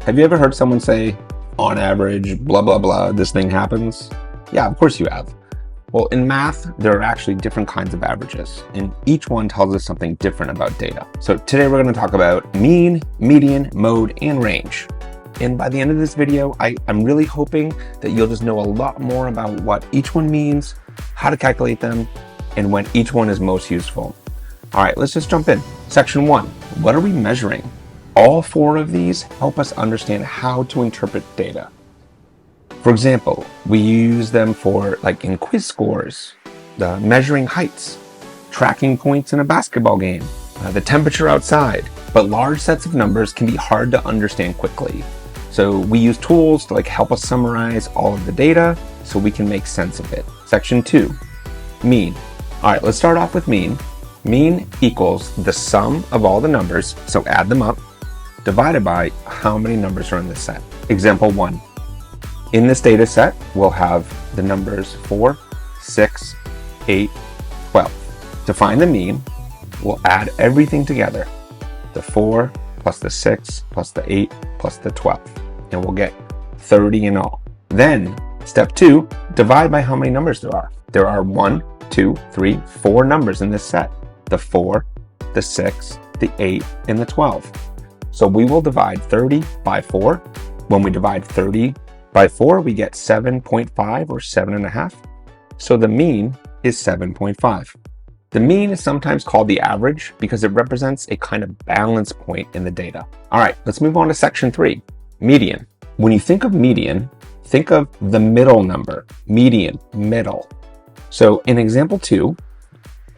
Have you ever heard someone say, on average, blah, blah, blah, this thing happens? Yeah, of course you have. Well, in math, there are actually different kinds of averages, and each one tells us something different about data. So today we're going to talk about mean, median, mode, and range. And by the end of this video, I'm really hoping that you'll just know a lot more about what each one means, how to calculate them, and when each one is most useful. All right, let's just jump in. Section 1, what are we measuring? All 4 of these help us understand how to interpret data. For example, we use them for, like in quiz scores, measuring heights, tracking points in a basketball game, the temperature outside. But large sets of numbers can be hard to understand quickly. So we use tools to help us summarize all of the data so we can make sense of it. Section 2, mean. All right, let's start off with mean. Mean equals the sum of all the numbers, so add them up, divided by how many numbers are in this set. Example 1. In this data set, we'll have the numbers 4, 6, 8, 12. To find the mean, we'll add everything together. The 4 plus the 6 plus the 8 plus the 12. And we'll get 30 in all. Then, step 2, divide by how many numbers there are. There are 1, 2, 3, 4 numbers in this set. The 4, the 6, the 8, and the 12. So we will divide 30 by 4. When we divide 30 by 4, we get 7.5 or 7.5. So the mean is 7.5. The mean is sometimes called the average because it represents a kind of balance point in the data. All right, let's move on to section 3, median. When you think of median, think of the middle number, median, middle. So in example 2,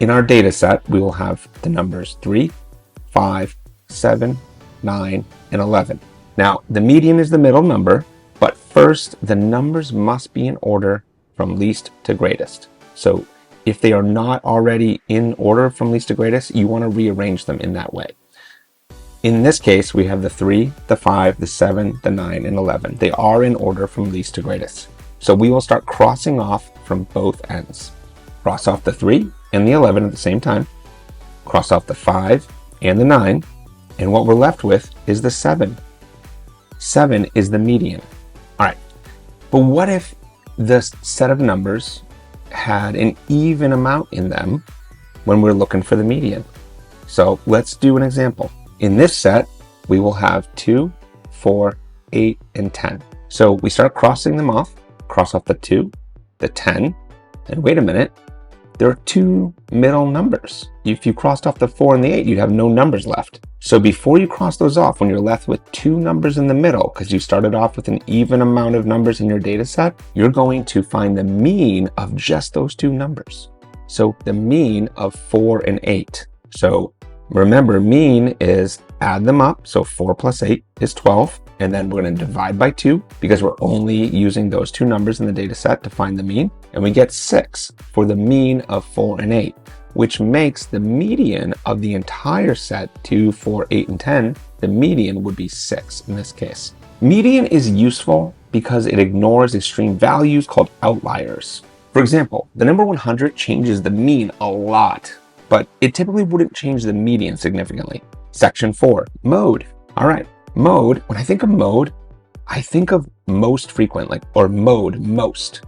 in our data set, we will have the numbers 3, 5, 7, 9, and 11. Now, the median is the middle number, but first, the numbers must be in order from least to greatest. So if they are not already in order from least to greatest, you want to rearrange them in that way. In this case, we have the 3, the 5, the 7, the 9, and 11. They are in order from least to greatest. So we will start crossing off from both ends. Cross off the 3 and the 11 at the same time. Cross off the 5 and the 9. And what we're left with is the 7. 7 is the median. All right, but what if the set of numbers had an even amount in them when we're looking for the median? So let's do an example. In this set, we will have 2, 4, 8, and 10. So we start crossing them off, cross off the 2, the 10, and wait a minute, there are 2 middle numbers. If you crossed off the 4 and the 8, you'd have no numbers left. So before you cross those off, when you're left with 2 numbers in the middle, because you started off with an even amount of numbers in your data set, you're going to find the mean of just those 2 numbers. So the mean of 4 and 8. So remember, mean is add them up. So 4 plus 8 is 12. And then we're going to divide by 2 because we're only using those 2 numbers in the data set to find the mean. And we get 6 for the mean of 4 and 8, which makes the median of the entire set 2, 4, 8, and 10. The median would be 6 in this case. Median is useful because it ignores extreme values called outliers. For example, the number 100 changes the mean a lot, but it typically wouldn't change the median significantly. Section 4, mode. All right. Mode, when I think of mode, I think of most frequent, or mode, most.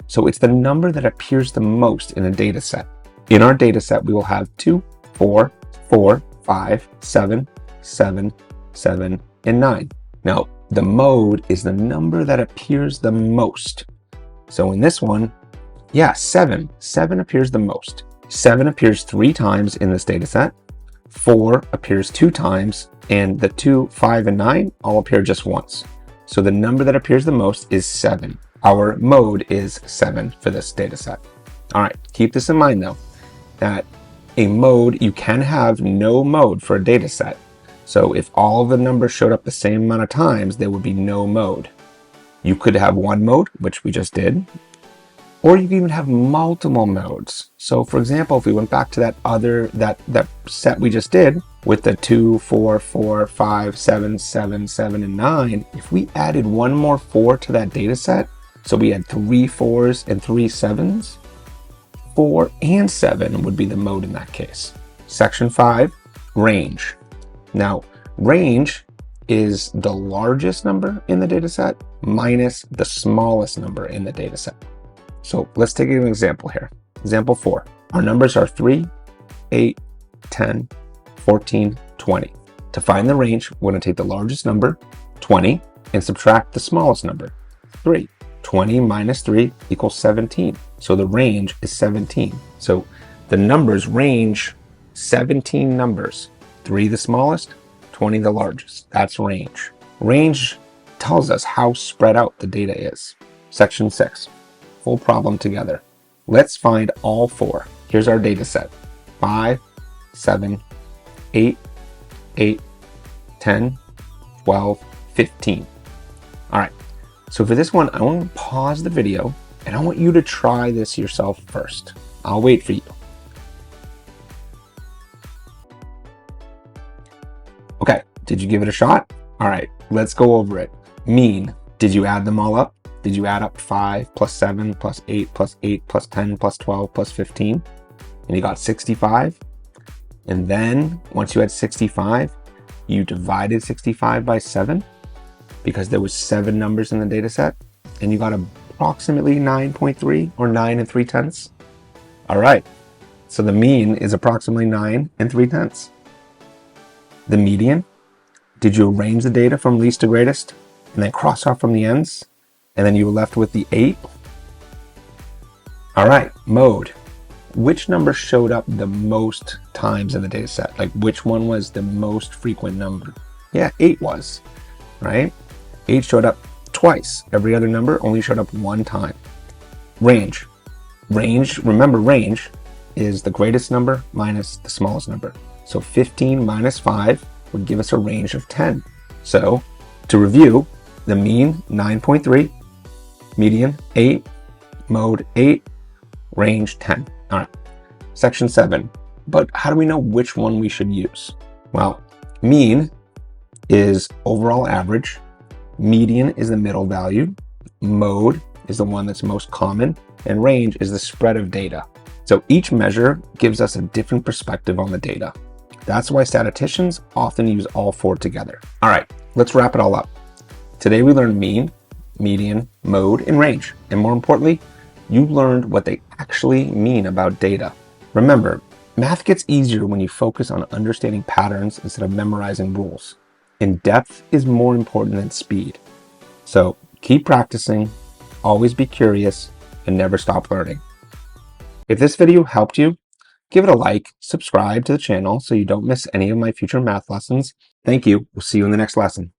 So it's the number that appears the most in a data set. In our data set, we will have 2, 4, 4, 5, 7, 7, 7, and 9. Now, the mode is the number that appears the most. So in this one, 7. 7 appears the most. 7 appears 3 times in this data set. 4 appears 2 times, and the 2, 5, and 9 all appear just once. So the number that appears the most is 7. Our mode is 7 for this data set. All right, keep this in mind though, that a mode, you can have no mode for a data set. So if all the numbers showed up the same amount of times, there would be no mode. You could have one mode, which we just did, or you can even have multiple modes. So for example, if we went back to that set we just did with the 2, 4, 4, 5, 7, 7, 7, and 9, if we added one more 4 to that data set, so we had 3 4s and 3 7s, 4 and 7 would be the mode in that case. Section 5, range. Now, range is the largest number in the data set minus the smallest number in the data set. So let's take an example here. Example 4. Our numbers are 3, 8, 10, 14, 20. To find the range, we're going to take the largest number, 20, and subtract the smallest number, 3. 20 minus 3 equals 17. So the range is 17. So the numbers range 17 numbers. 3 the smallest, 20 the largest. That's range. Range tells us how spread out the data is. Section 6. Full problem together. Let's find all 4. Here's our data set. 5, 7, 8, 8, 10, 12, 15. All right. So for this one, I want to pause the video and I want you to try this yourself first. I'll wait for you. Okay, did you give it a shot? All right, let's go over it. Mean, did you add them all up? Did you add up 5 plus 7 plus 8 plus 8 plus 10 plus 12 plus 15? And you got 65. And then once you had 65, you divided 65 by 7 because there was 7 numbers in the data set, and you got approximately 9.3 or 9 3/10. All right, so the mean is approximately 9 3/10. The median, did you arrange the data from least to greatest and then cross off from the ends, and then you were left with the 8? All right, mode. Which number showed up the most times in the data set? Like which one was the most frequent number? Yeah, 8 was, right? 8 showed up twice. Every other number only showed up 1 time. Range. Range, remember range is the greatest number minus the smallest number. So 15 minus 5 would give us a range of 10. So to review, the mean 9.3, median 8, mode 8, range 10. All right, section 7. But how do we know which one we should use? Well, mean is overall average, median is the middle value, mode is the one that's most common, and range is the spread of data. So each measure gives us a different perspective on the data. That's why statisticians often use all 4 together. All right, let's wrap it all up. Today we learned mean, median, mode, and range. And more importantly, you learned what they actually mean about data. Remember, math gets easier when you focus on understanding patterns instead of memorizing rules. And depth is more important than speed. So keep practicing, always be curious, and never stop learning. If this video helped you, give it a like, subscribe to the channel so you don't miss any of my future math lessons. Thank you. We'll see you in the next lesson.